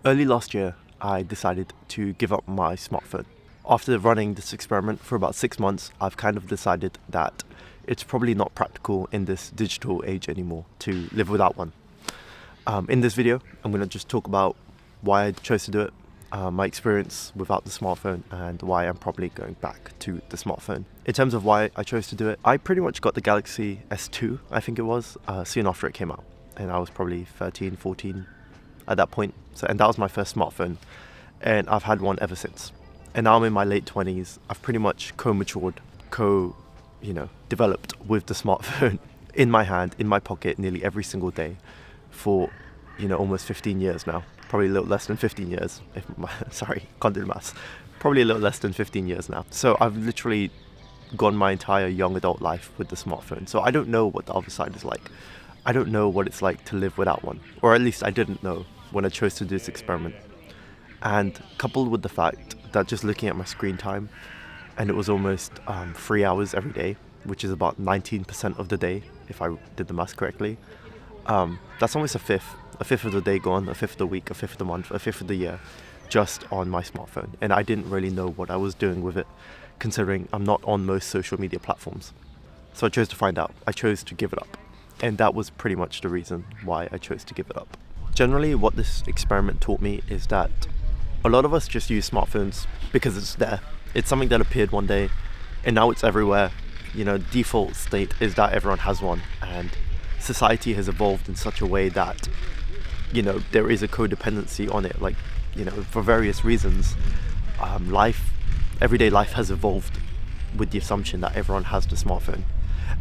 Early last year, I decided to give up my smartphone. After running this experiment for about 6 months, I've kind of decided that it's probably not practical in this digital age anymore to live without one. In this video, I'm going to just talk about why I chose to do it, my experience without the smartphone, and why I'm probably going back to the smartphone. In terms of why I chose to do it, I pretty much got the Galaxy S2, I think it was, soon after it came out. And I was probably 13, 14 at that point. And that was my first smartphone. And I've had one ever since. And now I'm in my late 20s. I've pretty much co-matured, developed with the smartphone in my hand, in my pocket, nearly every single day for, almost 15 years now. Probably a little less than 15 years. Can't do the maths. Probably a little less than 15 years now. So I've literally gone my entire young adult life with the smartphone. So I don't know what the other side is like. I don't know what it's like to live without one. Or at least I didn't know when I chose to do this experiment. And coupled with the fact that just looking at my screen time, and it was almost 3 hours every day, which is about 19% of the day, if I did the maths correctly. That's almost a fifth of the day gone, a fifth of the week, a fifth of the month, a fifth of the year, just on my smartphone. And I didn't really know what I was doing with it, considering I'm not on most social media platforms. So I chose to find out. I chose to give it up. And that was pretty much the reason why I chose to give it up. Generally, what this experiment taught me is that a lot of us just use smartphones because it's there. It's something that appeared one day, and now it's everywhere. Default state is that everyone has one, and society has evolved in such a way that, there is a codependency on it. For various reasons, everyday life has evolved with the assumption that everyone has the smartphone.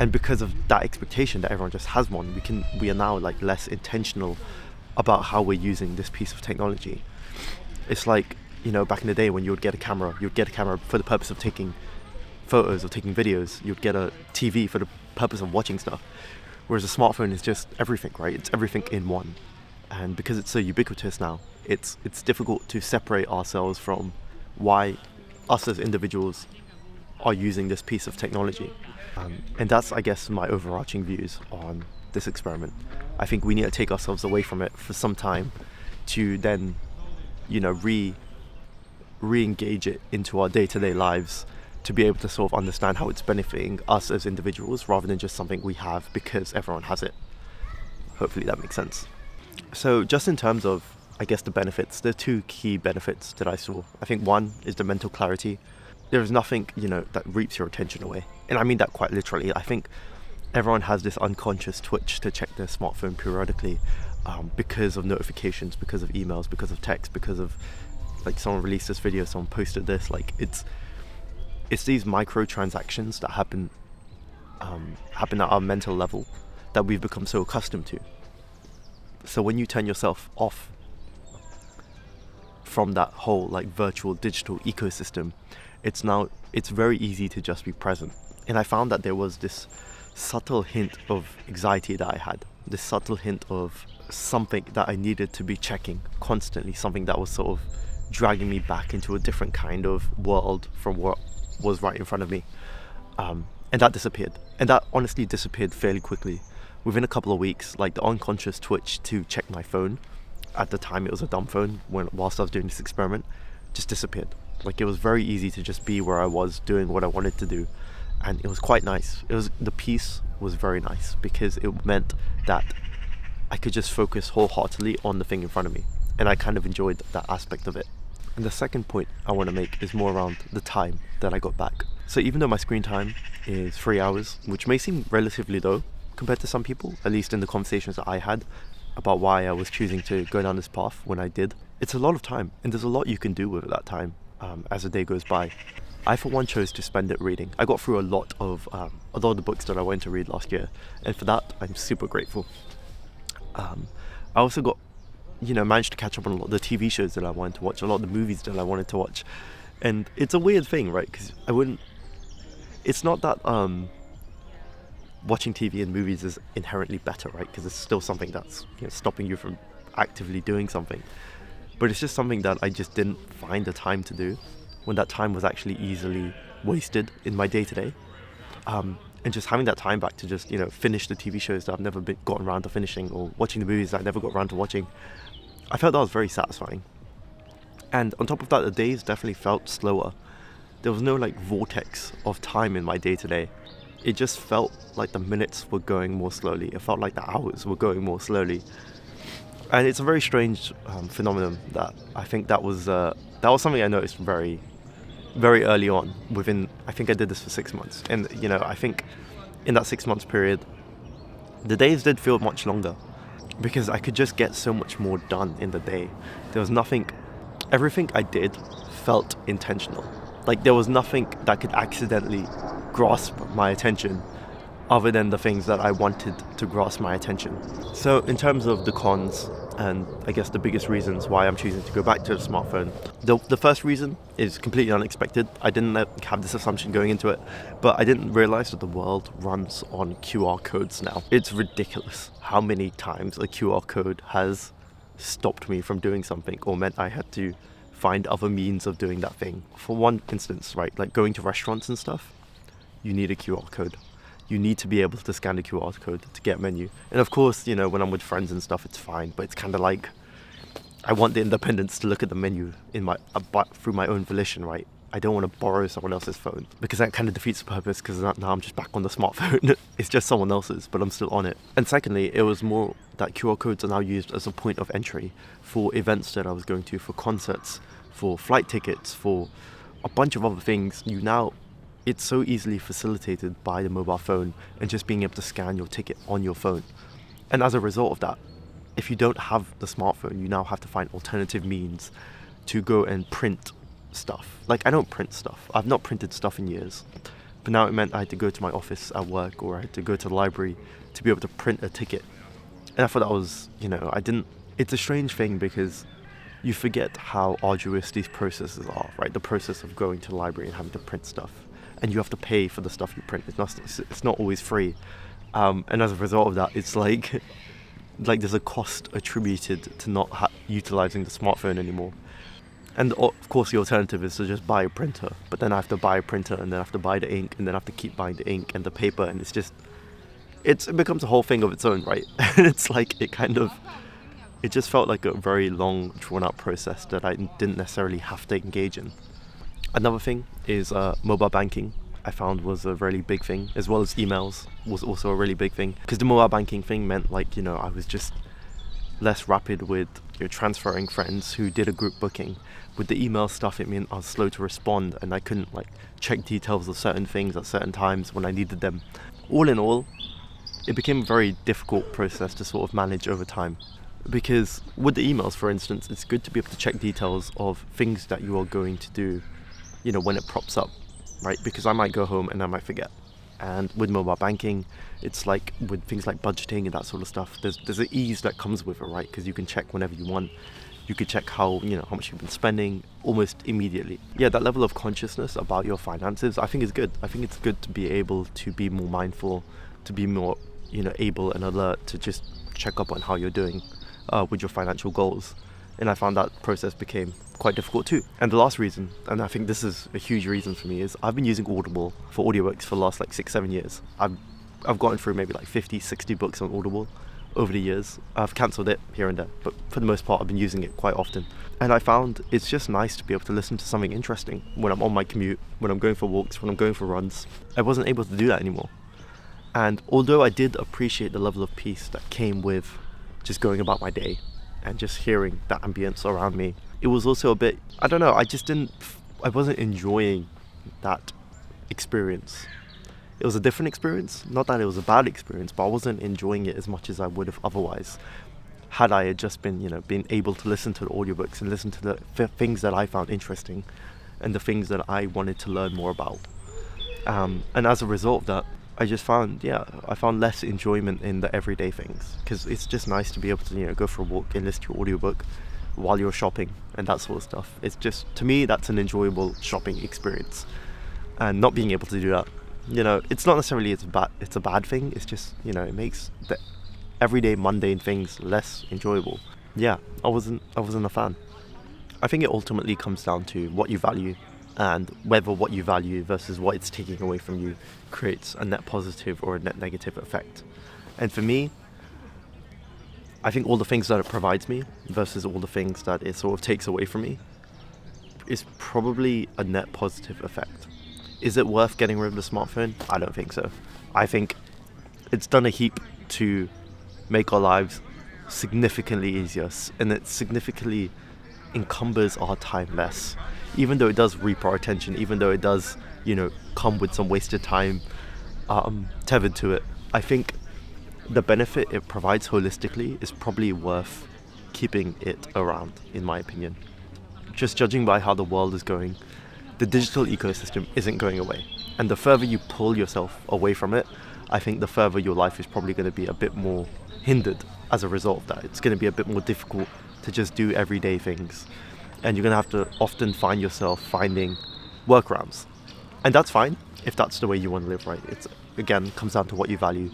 And because of that expectation that everyone just has one, we are now less intentional about how we're using this piece of technology. It's like, back in the day when you would get a camera, for the purpose of taking photos or taking videos. You'd get a TV for the purpose of watching stuff. Whereas a smartphone is just everything, right? It's everything in one. And because it's so ubiquitous now, it's difficult to separate ourselves from why us as individuals are using this piece of technology. And that's, I guess, my overarching views on this experiment. I think we need to take ourselves away from it for some time to then, re-engage it into our day-to-day lives to be able to sort of understand how it's benefiting us as individuals rather than just something we have because everyone has it. Hopefully that makes sense. So just in terms of, I guess, the benefits, there are two key benefits that I saw. I think one is the mental clarity. There is nothing, that reaps your attention away. And I mean that quite literally. I think everyone has this unconscious twitch to check their smartphone periodically because of notifications, because of emails, because of text, because of someone released this video, someone posted this. It's these microtransactions that happen at our mental level that we've become so accustomed to. So when you turn yourself off from that whole virtual digital ecosystem, it's very easy to just be present. And I found that there was this subtle hint of anxiety that I had, this subtle hint of something that I needed to be checking constantly, something that was sort of dragging me back into a different kind of world from what was right in front of me. And that disappeared. And that honestly disappeared fairly quickly. Within a couple of weeks, the unconscious twitch to check my phone, at the time it was a Dumbphone, whilst I was doing this experiment, just disappeared. It was very easy to just be where I was doing what I wanted to do. And it was quite nice. The peace was very nice because it meant that I could just focus wholeheartedly on the thing in front of me. And I kind of enjoyed that aspect of it. And the second point I want to make is more around the time that I got back. So even though my screen time is 3 hours, which may seem relatively low compared to some people, at least in the conversations that I had about why I was choosing to go down this path when I did, it's a lot of time. And there's a lot you can do with that time as the day goes by. I, for one, chose to spend it reading. I got through a lot of the books that I went to read last year, and for that, I'm super grateful. I also got, managed to catch up on a lot of the TV shows that I wanted to watch, a lot of the movies that I wanted to watch. And it's a weird thing, right? Because it's not that watching TV and movies is inherently better, right? Because it's still something that's stopping you from actively doing something. But it's just something that I just didn't find the time to do when that time was actually easily wasted in my day-to-day. And just having that time back to just, finish the TV shows that I've never gotten around to finishing, or watching the movies that I never got around to watching, I felt that was very satisfying. And on top of that, the days definitely felt slower. There was no like vortex of time in my day to day. It just felt like the minutes were going more slowly. It felt like the hours were going more slowly. And it's a very strange phenomenon that I think that was something I noticed very, very early on. I think I did this for 6 months. And, I think in that 6 months period, the days did feel much longer because I could just get so much more done in the day. There was everything I did felt intentional. Like there was nothing that could accidentally grasp my attention other than the things that I wanted to grasp my attention. So in terms of the cons, and I guess the biggest reasons why I'm choosing to go back to the smartphone, the first reason is completely unexpected. I didn't have this assumption going into it, but I didn't realize that the world runs on QR codes now. It's ridiculous how many times a QR code has stopped me from doing something or meant I had to find other means of doing that thing. For one instance, right, like going to restaurants and stuff, you need a QR code. You need to be able to scan the QR code to get menu. And of course, when I'm with friends and stuff, it's fine, but it's kind of like I want the independence to look at the menu through my own volition, right? I don't want to borrow someone else's phone because that kind of defeats the purpose, because now I'm just back on the smartphone. It's just someone else's, but I'm still on it. And secondly, it was more that QR codes are now used as a point of entry for events that I was going to, for concerts, for flight tickets, for a bunch of other things. It's so easily facilitated by the mobile phone and just being able to scan your ticket on your phone. And as a result of that, if you don't have the smartphone, you now have to find alternative means to go and print stuff. Like, I don't print stuff. I've not printed stuff in years. But now it meant I had to go to my office at work, or I had to go to the library to be able to print a ticket. And I thought that was, it's a strange thing because you forget how arduous these processes are, right? The process of going to the library and having to print stuff. And you have to pay for the stuff you print. It's not always free. And as a result of that, it's like there's a cost attributed to not utilizing the smartphone anymore. And of course the alternative is to just buy a printer. But then I have to buy a printer, and then I have to buy the ink, and then I have to keep buying the ink and the paper. And it becomes a whole thing of its own, right? And it's like it just felt like a very long, drawn-out process that I didn't necessarily have to engage in. Another thing is mobile banking. I found was a really big thing, as well as emails was also a really big thing. Because the mobile banking thing meant I was just less rapid with transferring friends who did a group booking. With the email stuff, it meant I was slow to respond, and I couldn't check details of certain things at certain times when I needed them. All in all, it became a very difficult process to sort of manage over time. Because with the emails, for instance, it's good to be able to check details of things that you are going to do, when it props up, right? Because I might go home and I might forget. And with mobile banking, it's like with things like budgeting and that sort of stuff, there's an ease that comes with it, right? Because you can check whenever you want. You can check how much you've been spending almost immediately. Yeah, that level of consciousness about your finances, I think is good. I think it's good to be able to be more mindful, to be more, able and alert to just check up on how you're doing with your financial goals. And I found that process became quite difficult too. And the last reason, and I think this is a huge reason for me, is I've been using Audible for audiobooks for the last 6-7 years. I've gotten through maybe 50, 60 books on Audible over the years. I've cancelled it here and there, but for the most part I've been using it quite often. And I found it's just nice to be able to listen to something interesting when I'm on my commute, when I'm going for walks, when I'm going for runs. I wasn't able to do that anymore. And although I did appreciate the level of peace that came with just going about my day and just hearing that ambience around me, it was also a bit, I don't know, I wasn't enjoying that experience. It was a different experience. Not that it was a bad experience, but I wasn't enjoying it as much as I would have otherwise, had I just been able to listen to the audiobooks and listen to the things that I found interesting and the things that I wanted to learn more about. And as a result of that, I found less enjoyment in the everyday things, because it's just nice to be able to go for a walk and listen to your audiobook while you're shopping and that sort of stuff. It's just, to me, that's an enjoyable shopping experience. And not being able to do that, it's not necessarily it's a bad thing. It's just, it makes the everyday mundane things less enjoyable. Yeah, I wasn't a fan. I think it ultimately comes down to what you value, and whether what you value versus what it's taking away from you creates a net positive or a net negative effect. And for me, I think all the things that it provides me versus all the things that it sort of takes away from me is probably a net positive effect. Is it worth getting rid of the smartphone? I don't think so. I think it's done a heap to make our lives significantly easier, and it significantly encumbers our time less. Even though it does reap our attention, even though it does, come with some wasted time tethered to it, I think the benefit it provides holistically is probably worth keeping it around, in my opinion. Just judging by how the world is going, the digital ecosystem isn't going away. And the further you pull yourself away from it, I think the further your life is probably going to be a bit more hindered as a result of that. It's going to be a bit more difficult to just do everyday things. And you're going to have to often find yourself finding workarounds. And that's fine if that's the way you want to live, right? It's, again, comes down to what you value.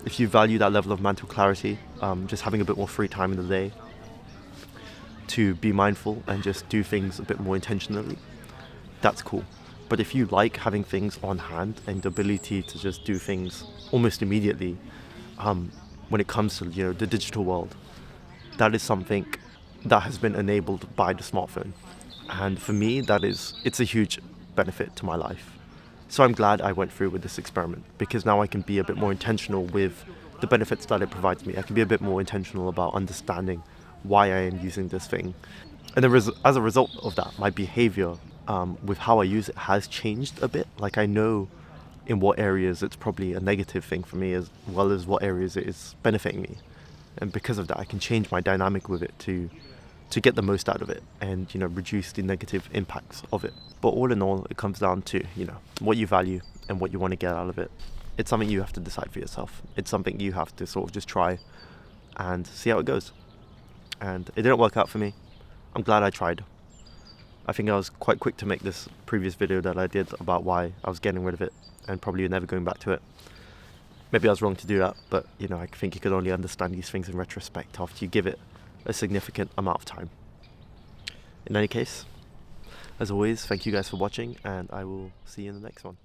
If you value that level of mental clarity, just having a bit more free time in the day to be mindful and just do things a bit more intentionally, that's cool. But if you like having things on hand and the ability to just do things almost immediately, when it comes to the digital world, that is something that has been enabled by the smartphone. And for me, it's a huge benefit to my life. So I'm glad I went through with this experiment, because now I can be a bit more intentional with the benefits that it provides me. I can be a bit more intentional about understanding why I am using this thing. And as a result of that, my behavior with how I use it has changed a bit. Like, I know in what areas it's probably a negative thing for me, as well as what areas it is benefiting me. And because of that, I can change my dynamic with it to get the most out of it and, reduce the negative impacts of it. But all in all, it comes down to, what you value and what you want to get out of it. It's something you have to decide for yourself. It's something you have to sort of just try and see how it goes. And it didn't work out for me. I'm glad I tried. I think I was quite quick to make this previous video that I did about why I was getting rid of it and probably never going back to it. Maybe I was wrong to do that, but I think you can only understand these things in retrospect after you give it a significant amount of time. In any case, as always, thank you guys for watching, and I will see you in the next one.